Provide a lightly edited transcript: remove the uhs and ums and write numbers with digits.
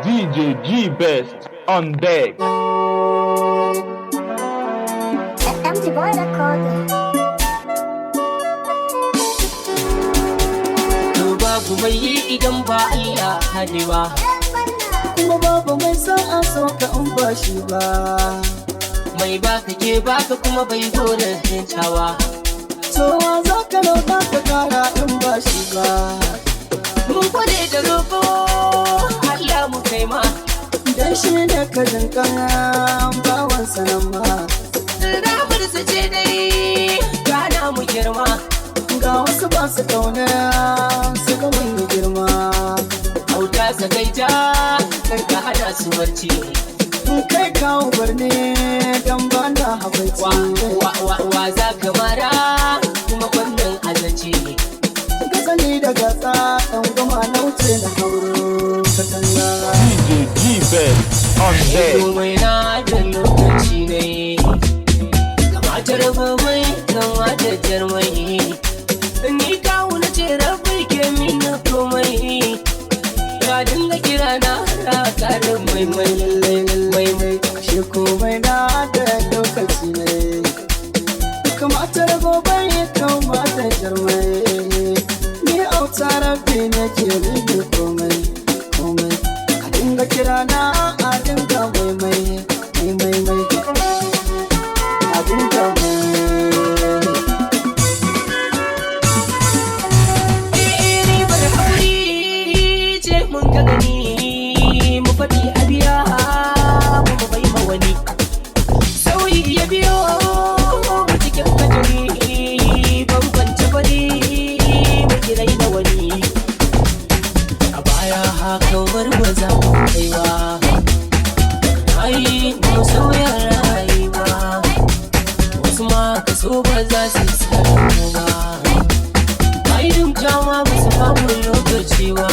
DJ G Best on deck. empty boy record. To babu mai yi idan ba Allah hadi ba, kuma babu mai san an so ka in ba shi ba. mai baka ke baka kuma bai zo da hintawa. To wa za ka roƙa ka kara in ba shi ba. Mun kwade da roƙo Allah mu kai ma, Dan shi ne ka jinkan bawan sanan ma. ramar su ce dai gana mu girma. Ga wasu ba su kauna su ga mun yi girma. Auta sakaita kar ka hada su barci. Kai kawo birni don ba na habaici. Wa za ka mara kuma wannan azaci. Gazali da gasa ɗan gama na wuce na hauro katanga. DJ G Best on deck. Komai na da lokaci ne, kamata raba mai kamata jarmai. Ni kawo na ce rabai ke mina komai, ka dinga kira na karin mai Shi komai na da lokaci ne, kamata gobe kamata jarmai. Ni auta rabbi nake rubu komai ka dinga kira na a dinga mai a dinga ribar hauri ce mun ka gani, mu faɗi a biya mu bai ma wani. Sauyi ya biyo mu cikin kajiri, bambance fari mu kirai da wani. A baya hakan warwaza mu kaiwa, ai mu sauya rayuwa. Wasu ma kaso ba za su samu ba, ai duk jama ba su famu lokaci ba.